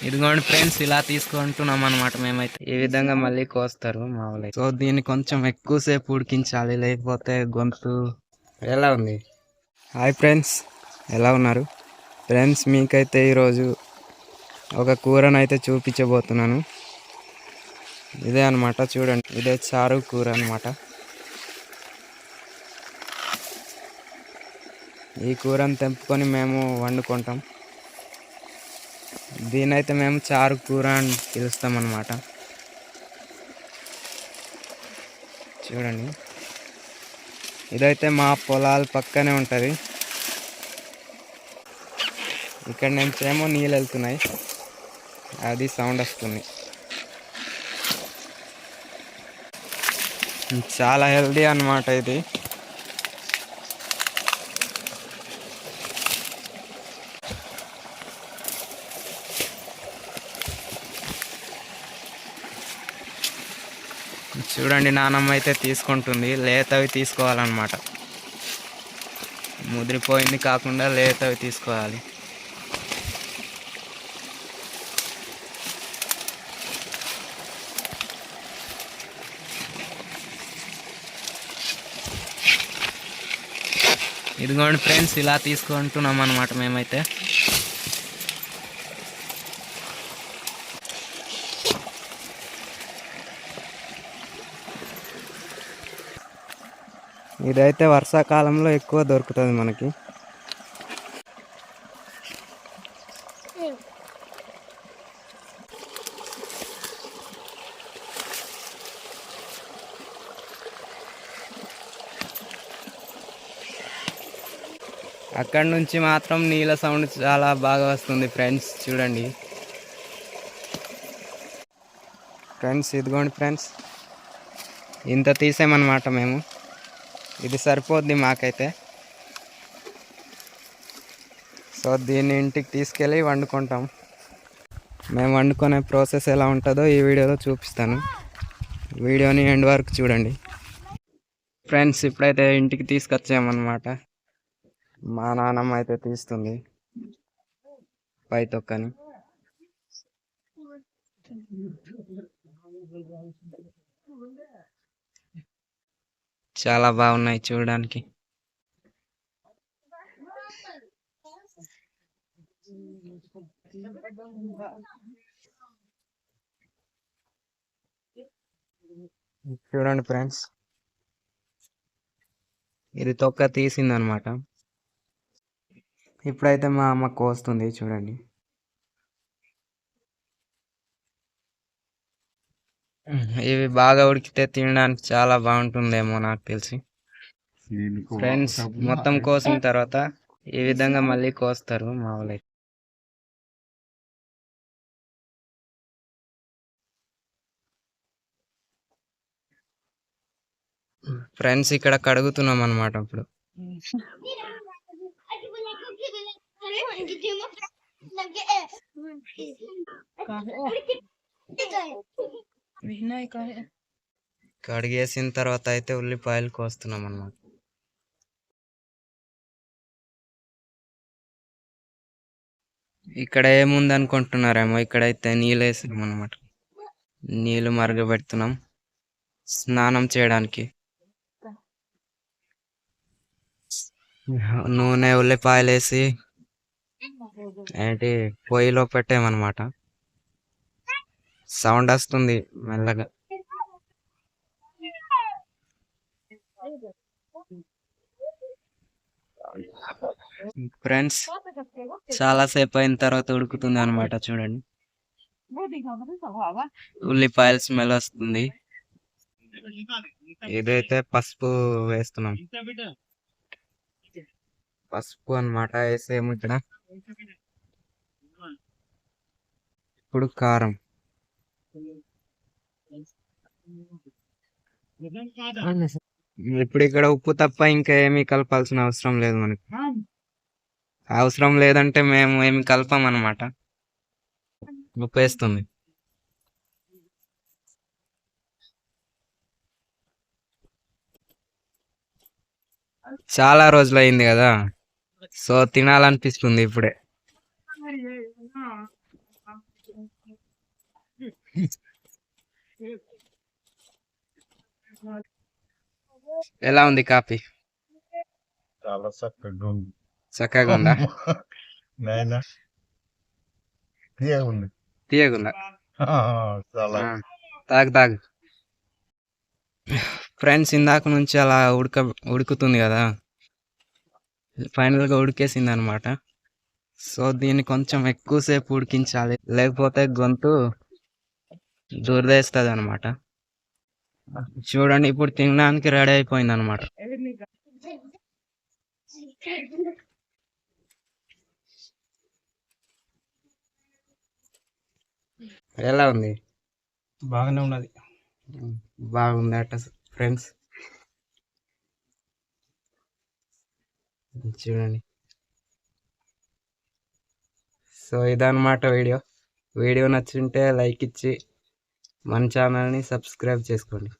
ఇదిగోండి ఫ్రెండ్స్, ఇలా తీసుకుంటున్నాం అనమాట మేమైతే. ఈ విధంగా మళ్ళీ కోస్తారు మా వాళ్ళు. సో దీన్ని కొంచెం ఎక్కువసేపు ఉడికించాలి, లేకపోతే గొంతు ఎలా ఉంది. హాయ్ ఫ్రెండ్స్, ఎలా ఉన్నారు ఫ్రెండ్స్? మీకైతే ఈరోజు ఒక కూరనైతే చూపించబోతున్నాను. ఇదే అనమాట, చూడండి, ఇదే చారు కూర అనమాట. ఈ కూరను తెంపుకొని మేము వండుకుంటాం. దీనైతే మేము చారు కూర అని పిలుస్తాం అన్నమాట. చూడండి, ఇదైతే మా పొలాల పక్కనే ఉంటుంది. ఇక్కడ నుంచి ఏమో నీళ్ళు వెళ్తున్నాయి, అది సౌండ్ వస్తుంది. చాలా హెల్దీ అన్నమాట ఇది. చూడండి, నానమ్మ అయితే తీసుకుంటుంది. లేతవి తీసుకోవాలన్నమాట, ముదిరిపోయింది కాకుండా లేతవి తీసుకోవాలి. ఇదిగోండి ఫ్రెండ్స్, ఇలా తీసుకుంటున్నాం అన్నమాట మేమైతే. ఇదైతే వర్షాకాలంలో ఎక్కువ దొరుకుతుంది మనకి. అక్కడ నుంచి మాత్రం నీళ్ళ సౌండ్ చాలా బాగా వస్తుంది ఫ్రెండ్స్. చూడండి ఫ్రెండ్స్, ఇదిగోండి ఫ్రెండ్స్, ఇంత తీసామన్నమాట మేము. ఇది సరిపోద్ది మాకైతే. సో దీన్ని ఇంటికి తీసుకెళ్ళి వండుకుంటాం. మేము వండుకునే ప్రాసెస్ ఎలా ఉంటుందో ఈ వీడియోలో చూపిస్తాను. వీడియోని ఎండ్ వరకు చూడండి ఫ్రెండ్స్. ఇప్పుడైతే ఇంటికి తీసుకొచ్చామన్నమాట. మా నాన్నమ్మ అయితే తీస్తుంది పై తొక్కని. చాలా బాగున్నాయి చూడడానికి. చూడండి ఫ్రెండ్స్, ఇది తొక్క తీసిందనమాట. ఇప్పుడైతే మా అమ్మ కోస్తుంది. చూడండి, ఇవి బాగా ఉడికితే తినడానికి చాలా బాగుంటుందేమో నాకు తెలిసి. ఫ్రెండ్స్, మొత్తం కోసిన తర్వాత ఈ విధంగా మళ్ళీ కోస్తారు మా వాళ్ళు. ఫ్రెండ్స్, ఇక్కడ కడుగుతున్నాం అన్నమాట ఇప్పుడు. కడిగేసిన తర్వాత అయితే ఉల్లిపాయలు కోస్తున్నాం అన్నమాట. ఇక్కడ ఏముంది అనుకుంటున్నారేమో, ఇక్కడైతే నీళ్ళు వేసినాం అన్నమాట. నీళ్ళు మరగబెడుతున్నాం స్నానం చేయడానికి. నూనె, ఉల్లిపాయలు వేసి ఏంటి పొయ్యిలో పెట్టామన్నమాట. సౌండ్ వస్తుంది మెల్లగా. ఫ్రెండ్స్, చాలా సేపు అయిన తర్వాత ఉడుకుతుంది అనమాట. చూడండి, ఉల్లిపాయల స్మెల్ వస్తుంది. ఇదైతే పసుపు వేస్తున్నాం. పసుపు అన్నమాట వేసేమో ఇక్కడ. ఇప్పుడు కారం. ఇప్పుడు ఇక్కడ ఉప్పు తప్ప ఇంకా ఏమీ కలపాల్సిన అవసరం లేదు మనకి. అవసరం లేదంటే మేము ఏమి కలపం అన్నమాట. ఉప్పు వేస్తుంది. చాలా రోజులు అయింది కదా, సో తినాలనిపిస్తుంది ఇప్పుడే. ఎలా ఉంది కాఫీ? చాలా చక్కగా ఉందా? నాయనా తీయగుంది. తీయగుందా? చాలా తాగు తాగు. ఫ్రెండ్స్, ఇందాక నుంచి అలా ఉడుకుతుంది కదా, ఫైనల్గా ఉడికేసింది అనమాట. సో దీన్ని కొంచెం ఎక్కువసేపు ఉడికించాలి, లేకపోతే గొంతు దురదేస్తుంది అనమాట. చూడండి, ఇప్పుడు తినడానికి రెడీ అయిపోయింది అనమాట. ఎలా ఉంది? బాగానే ఉన్నది. బాగుందట ఫ్రెండ్స్, చూడండి. సో ఇదన్నమాట వీడియో నచ్చుంటే లైక్ ఇచ్చి మన ఛానల్ని సబ్స్క్రైబ్ చేసుకోండి.